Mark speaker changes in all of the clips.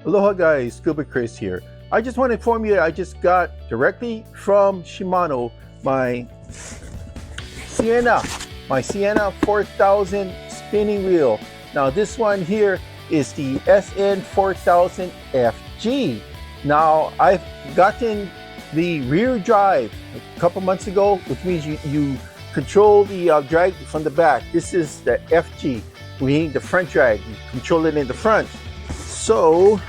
Speaker 1: Aloha guys, Scuba Chris here. I just want to inform you that I just got directly from Shimano my Sienna 4000 spinning wheel. Now this one here is the SN4000FG. Now I've gotten the rear drive a couple months ago, which means you control the drag from the back. This is the FG. We need the front drag. You control it in the front. So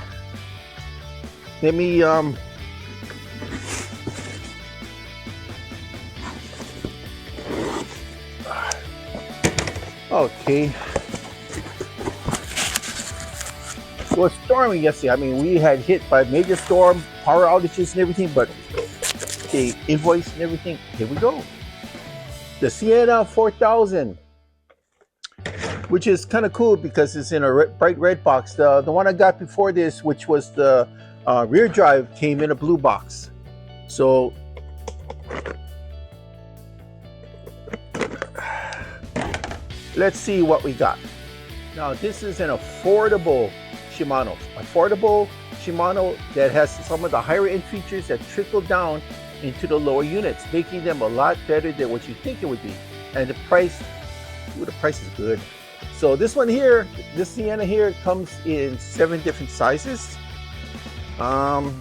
Speaker 1: let me okay. It was storming yesterday. I mean, we had hit by a major storm, power outages and everything, but the invoice and everything, here we go. The Sienna 4000, which is kind of cool because it's in a bright red box. The one I got before this, which was the rear drive, came in a blue box. So let's see what we got. Now this is an affordable Shimano that has some of the higher end features that trickle down into the lower units, making them a lot better than what you think it would be. And the price, ooh, the price is good. So this one here, this Sienna here, comes in 7 different sizes. So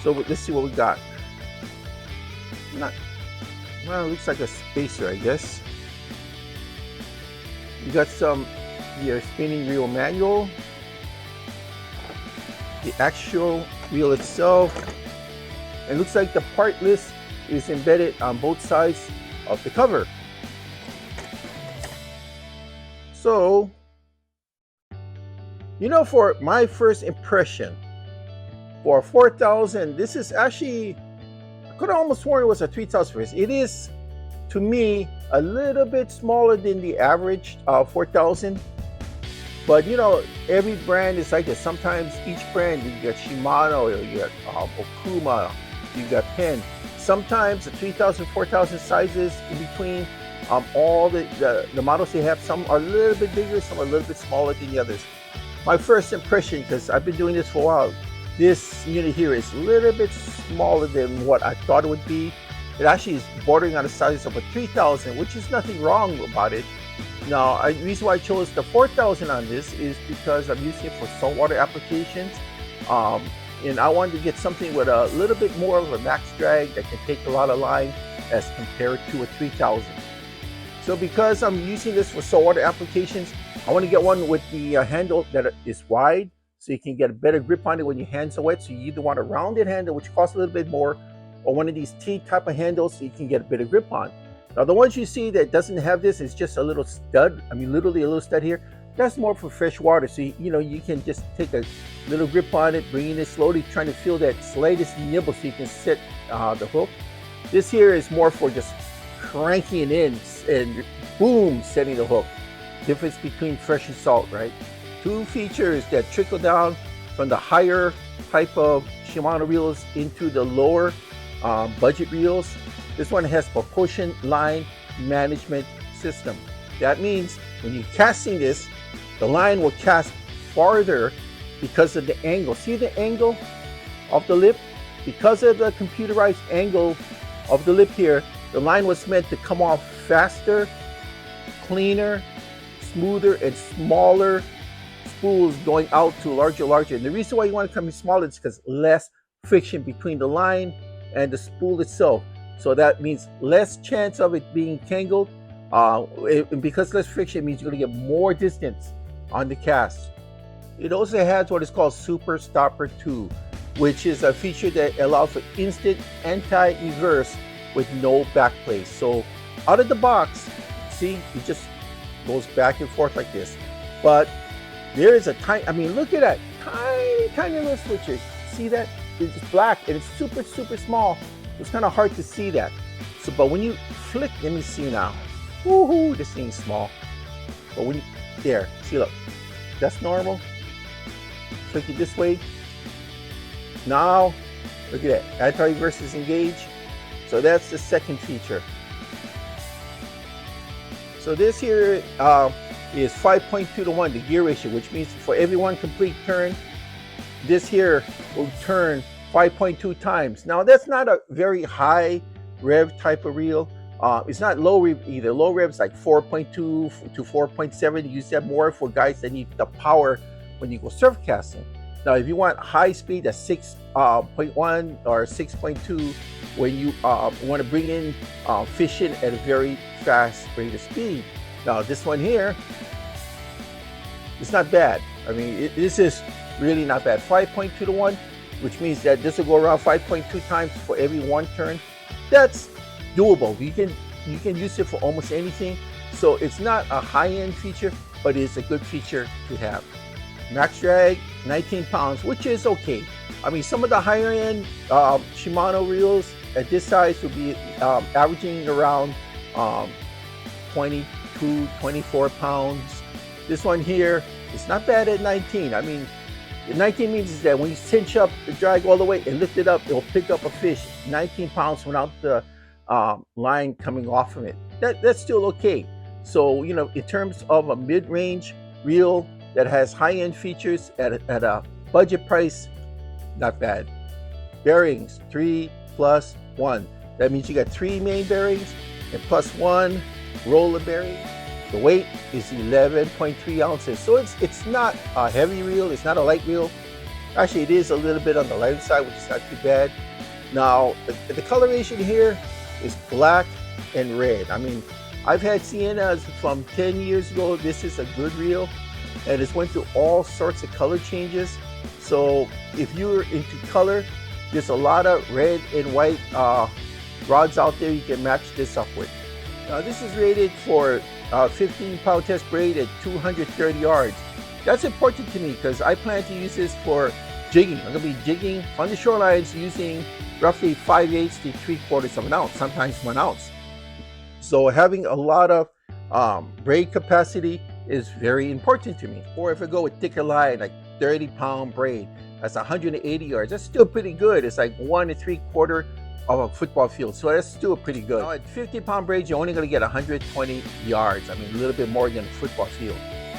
Speaker 1: let's see what we got. Well, it looks like a spacer, I guess. You got your spinning wheel manual, the actual wheel itself. It looks like the part list is embedded on both sides of the cover. So, for my first impression, for 4000, this is actually, I could have almost sworn it was a 3000 first. It is, to me, a little bit smaller than the average 4000. But every brand is like this. Sometimes each brand, you got Shimano, you got Okuma, you got Penn. Sometimes the 3000, 4000 sizes in between, all the models they have, some are a little bit bigger, some are a little bit smaller than the others. My first impression, because I've been doing this for a while, this unit here is a little bit smaller than what I thought it would be. It actually is bordering on the size of a 3000, which is nothing wrong about it. Now, the reason why I chose the 4000 on this is because I'm using it for saltwater applications. And I wanted to get something with a little bit more of a max drag that can take a lot of line as compared to a 3000. So because I'm using this for saltwater applications, I want to get one with the handle that is wide, so you can get a better grip on it when your hands are wet. So you either want a rounded handle, which costs a little bit more, or one of these T type of handles so you can get a better grip on. Now the ones you see that doesn't have this is just a little stud. I mean, literally a little stud here. That's more for fresh water. So you can just take a little grip on it, bringing it slowly, trying to feel that slightest nibble so you can set the hook. This here is more for just cranking it in and boom, setting the hook. Difference between fresh and salt, right? 2 features that trickle down from the higher type of Shimano reels into the lower budget reels. This one has propulsion line management system. That means when you're casting this, the line will cast farther because of the angle. See the angle of the lip? Because of the computerized angle of the lip here, the line was meant to come off faster, cleaner, smoother, and smaller spools going out to larger. And the reason why you want to come in smaller is because less friction between the line and the spool itself. So that means less chance of it being tangled. Because less friction means you're going to get more distance on the cast. It also has what is called Super Stopper 2, which is a feature that allows for instant anti-reverse with no back place. So out of the box, see, it just goes back and forth like this. But there is a tiny, I mean, look at that tiny little switcher. See that? It's black and it's super small. It's kind of hard to see that. So, but when you flick, let me see now. Woohoo! This thing's small. But when you, there, see, look, that's normal. Flick it this way. Now, look at that. Anti-reverse is engaged. So that's the second feature. So this here is 5.2 to 1, the gear ratio, which means for every one complete turn, this here will turn 5.2 times. Now that's not a very high rev type of reel. It's not low rev either. Low rev is like 4.2 to 4.7. You use that more for guys that need the power when you go surf casting. Now, if you want high speed, that's 6.1 or 6.2 when you want to bring in fishing at a very fast rate of speed. Now, this one here, it's not bad. I mean, this is really not bad. 5.2 to 1, which means that this will go around 5.2 times for every one turn. That's doable. You can use it for almost anything. So it's not a high-end feature, but it's a good feature to have. Max drag 19 pounds, which is okay. I mean, some of the higher end Shimano reels at this size will be averaging around 22, 24 pounds. This one here is not bad at 19. I mean, 19 means is that when you cinch up the drag all the way and lift it up, it'll pick up a fish 19 pounds without the line coming off of it. That's still okay. So, you know, in terms of a mid-range reel that has high-end features at a budget price, not bad. Bearings, 3 plus 1. That means you got 3 main bearings and plus 1 roller bearing. The weight is 11.3 ounces. So it's not a heavy reel, it's not a light reel. Actually, it is a little bit on the lighter side, which is not too bad. Now, the coloration here is black and red. I mean, I've had Siennas from 10 years ago. This is a good reel, and it's went through all sorts of color changes. So if you're into color, there's a lot of red and white rods out there you can match this up with. Now, this is rated for 15-pound test braid at 230 yards. That's important to me because I plan to use this for jigging. I'm going to be jigging on the shorelines using roughly 5/8 to 3/4 of an ounce, sometimes 1 ounce. So having a lot of braid capacity is very important to me. Or if I go with thicker line, like 30-pound braid, that's 180 yards. That's still pretty good. It's like 1 3/4 of a football field. So that's still pretty good. Now, at 50-pound braids, you're only going to get 120 yards. I mean, a little bit more than a football field.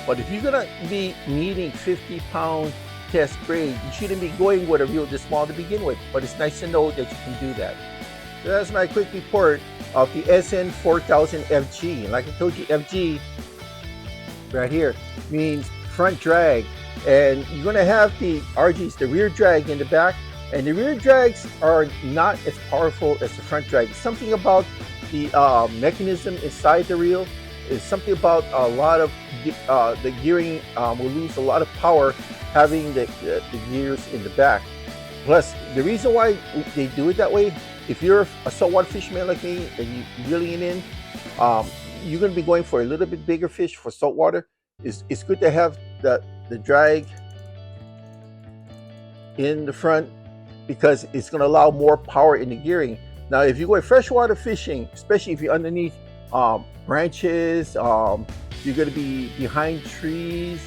Speaker 1: But if you're going to be needing 50-pound test braid, you shouldn't be going with a reel this small to begin with. But it's nice to know that you can do that. So that's my quick report of the SN 4000 FG. And like I told you, FG right here means front drag. And you're going to have the RGs, the rear drag in the back. And the rear drags are not as powerful as the front drag. Something about the mechanism inside the reel is something about a lot of the gearing will lose a lot of power having the gears in the back. Plus, the reason why they do it that way, if you're a saltwater fisherman like me and you're reeling in, you're going to be going for a little bit bigger fish for saltwater. It's good to have the drag in the front because it's going to allow more power in the gearing. Now, if you're going freshwater fishing, especially if you're underneath branches, you're going to be behind trees,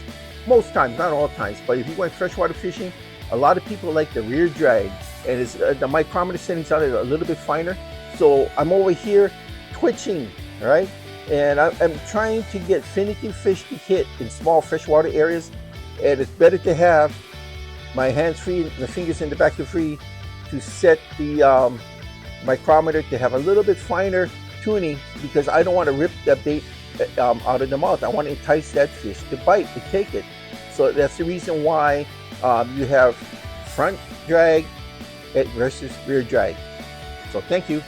Speaker 1: most times, not all times, but if you're going freshwater fishing, a lot of people like the rear drag, and it's, the micrometer settings on it are a little bit finer. So I'm over here twitching, right? And I'm trying to get finicky fish to hit in small freshwater areas, and it's better to have my hands free, the fingers in the back of free to set the micrometer to have a little bit finer tuning because I don't want to rip that bait out of the mouth. I want to entice that fish to bite, to take it. So that's the reason why you have front drag versus rear drag. So thank you.